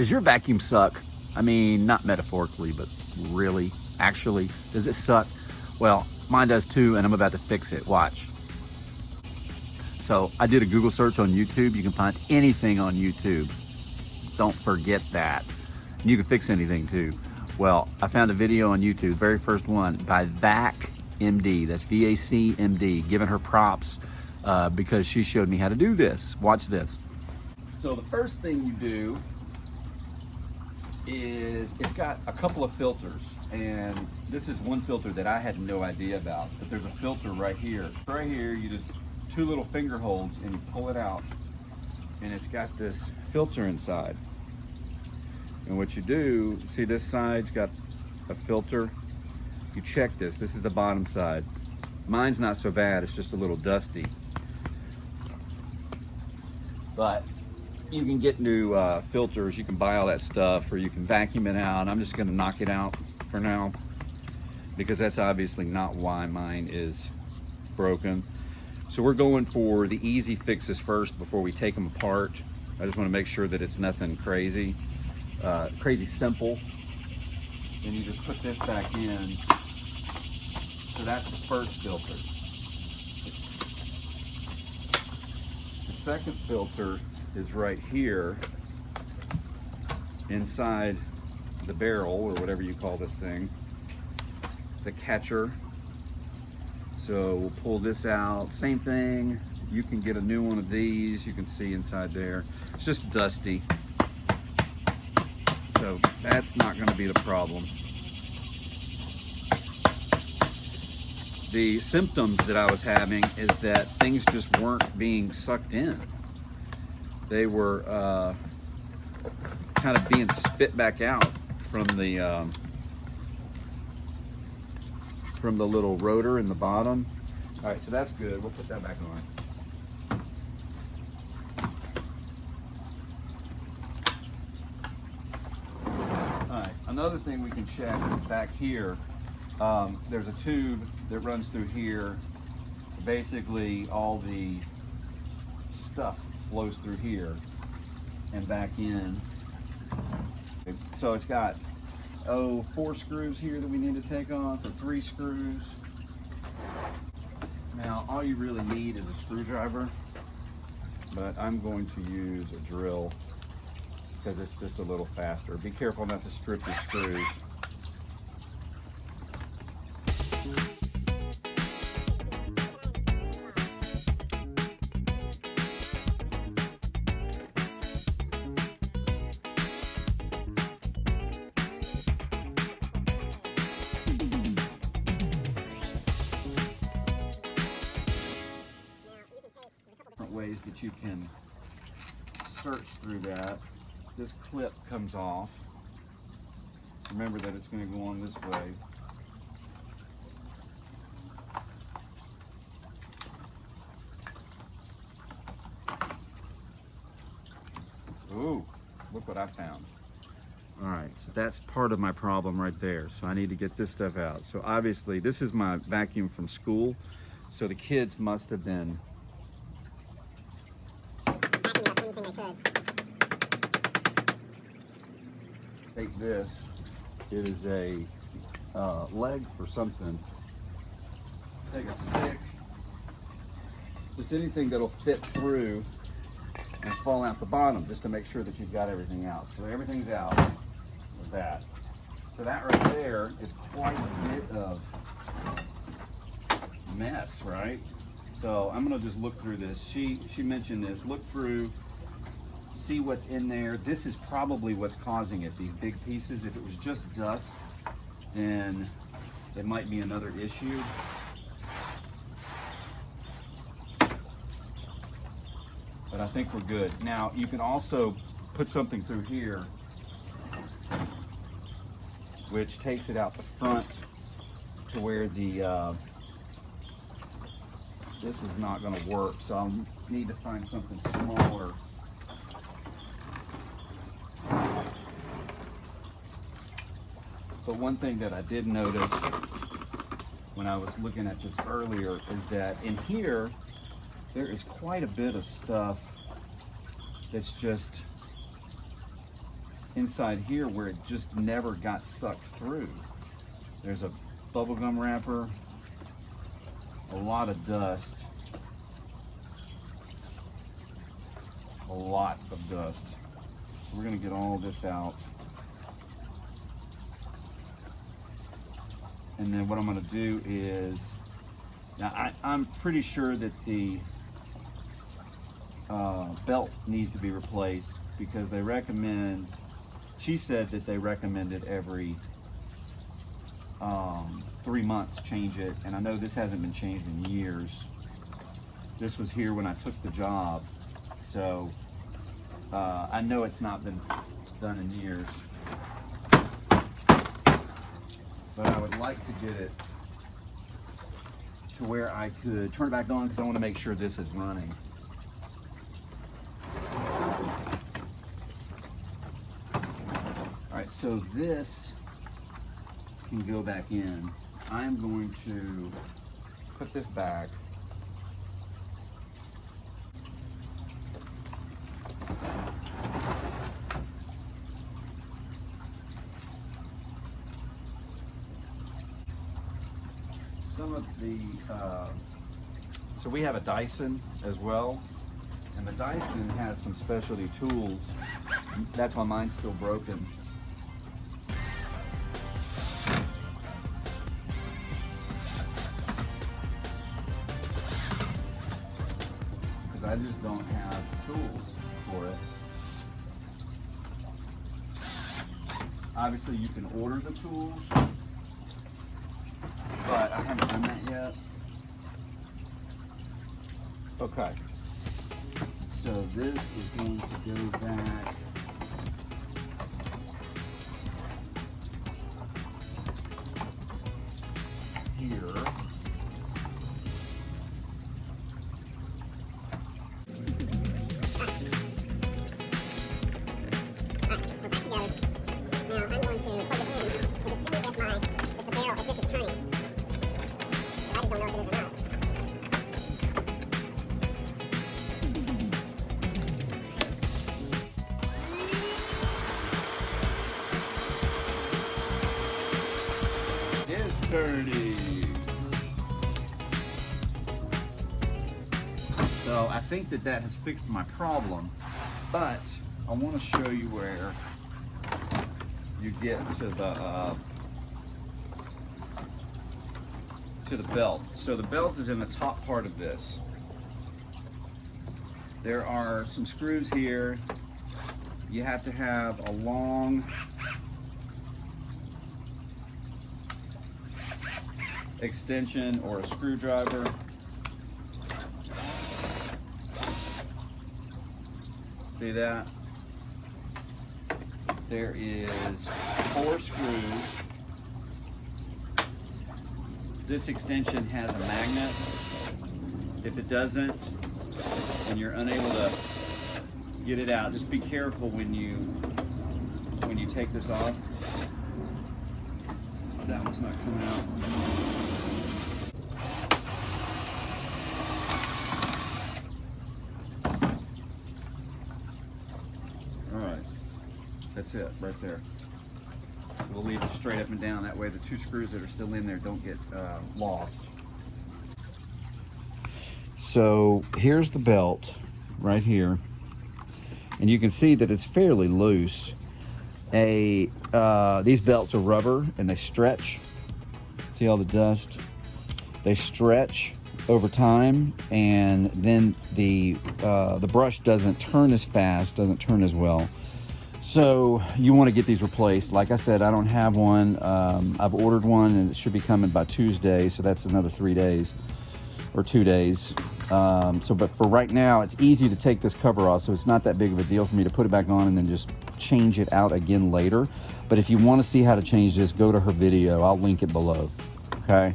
Does your vacuum suck? I mean, not metaphorically, but really, actually, does it suck? Well, mine does too, and I'm about to fix it. Watch. So I did a Google search on YouTube. You can find anything on YouTube. Don't forget that. And you can fix anything too. Well, I found a video on YouTube, very first one, by Vac MD. That's VAC-MD, giving her props because she showed me how to do this. Watch this. So the first thing you do is, it's got a couple of filters, and this is one filter that I had no idea about, but there's a filter right here. Right here, you just, two little finger holds and you pull it out, and it's got this filter inside. And what you do, see this side's got a filter. You check this, this is the bottom side. Mine's not so bad, it's just a little dusty. But you can get new filters, you can buy all that stuff, or you can vacuum it out. I'm just gonna knock it out for now because that's obviously not why mine is broken. So we're going for the easy fixes first before we take them apart. I just wanna make sure that it's nothing crazy, crazy simple. Then you just put this back in. So that's the first filter. The second filter is right here inside the barrel, or whatever you call this thing, the catcher. So we'll pull this out, same thing. You can get a new one of these, you can see inside there. It's just dusty. So that's not gonna be the problem. The symptoms that I was having is that things just weren't being sucked in. They were kind of being spit back out from the little rotor in the bottom. All right, so that's good. We'll put that back on. All right, another thing we can check is back here. There's a tube that runs through here. Basically, all the stuff flows through here and back in. So it's got, 4 screws here that we need to take off, or 3 screws. Now, all you really need is a screwdriver, but I'm going to use a drill because it's just a little faster. Be careful not to strip your screws. Ways that you can search through that. This clip comes off. Remember that it's going to go on this way. Ooh, look what I found. All right, so that's part of my problem right there. So I need to get this stuff out. So obviously this is my vacuum from school. So the kids must have been take this. It is a leg for something. Take a stick, just anything that'll fit through and fall out the bottom, just to make sure that you've got everything out. So everything's out with that. So that right there is quite a bit of mess, right? So I'm gonna just look through this. She mentioned this. Look through, see what's in there. This is probably what's causing it, these big pieces. If it was just dust, then it might be another issue. But I think we're good. Now, you can also put something through here, which takes it out the front to where the, this is not gonna work, so I'll need to find something smaller. But one thing that I did notice when I was looking at this earlier is that in here, there is quite a bit of stuff that's just inside here where it just never got sucked through. There's a bubble gum wrapper, a lot of dust, a lot of dust. So we're gonna get all this out. And then what I'm gonna do is, now I'm pretty sure that the belt needs to be replaced because they recommend, she said that they recommended every 3 months change it, and I know this hasn't been changed in years. This was here when I took the job, so I know it's not been done in years. But I would like to get it to where I could turn it back on because I want to make sure this is running. All right, so this can go back in. I'm going to put this back. Some of the, so we have a Dyson as well, and the Dyson has some specialty tools. That's why mine's still broken. Because I just don't have tools for it. Obviously you can order the tools, but I haven't done that yet. Okay, so this is going to go back here. Turning. So I think that that has fixed my problem, but I want to show you where you get to the belt. So the belt is in the top part of this. There are some screws here. You have to have a long extension or a screwdriver. See that? There is 4 screws. This extension has a magnet. If it doesn't, and you're unable to get it out, just be careful when you take this off. That one's not coming out. Alright, that's it right there. We'll leave it straight up and down, that way the 2 screws that are still in there don't get lost. So here's the belt right here, and you can see that it's fairly loose. These belts are rubber and they stretch. See all the dust? They stretch over time, and then the brush doesn't turn as fast, doesn't turn as well. So you want to get these replaced. Like I said, I don't have one. I've ordered one and it should be coming by Tuesday, so that's another 3 days or 2 days. But for right now, it's easy to take this cover off, so it's not that big of a deal for me to put it back on and then just change it out again later. But if you want to see how to change this, go to her video. I'll link it below. Okay,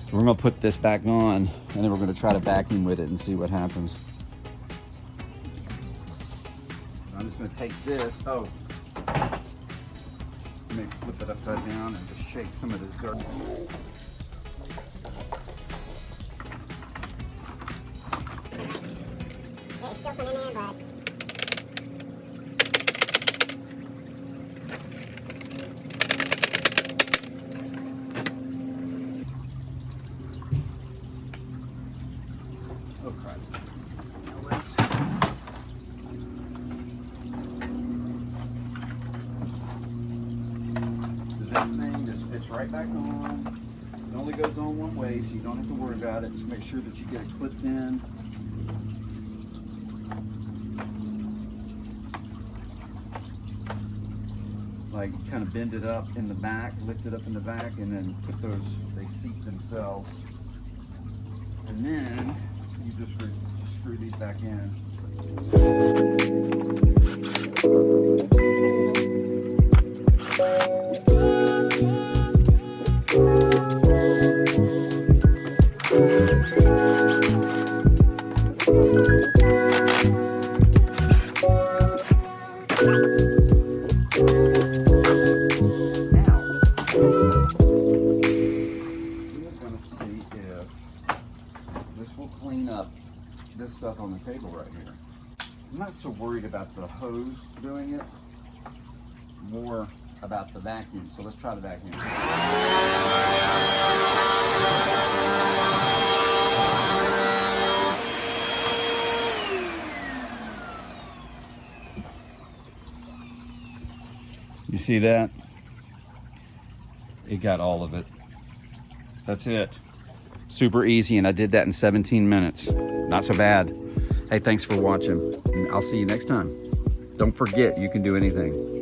so we're gonna put this back on, and then we're gonna try to vacuum with it and see what happens. I'm just gonna take this. Oh, let me flip it upside down and just shake some of this dirt. There's still some in there, but right back on. It only goes on one way, so you don't have to worry about it. Just make sure that you get it clipped in. Like kind of bend it up in the back, lift it up in the back, and then put those, they seat themselves. And then you just screw these back in. This will clean up this stuff on the table right here. I'm not so worried about the hose doing it, more about the vacuum. So let's try the vacuum. You see that? It got all of it. That's it. Super easy, and I did that in 17 minutes. Not so bad. Hey, thanks for watching, and I'll see you next time. Don't forget, you can do anything.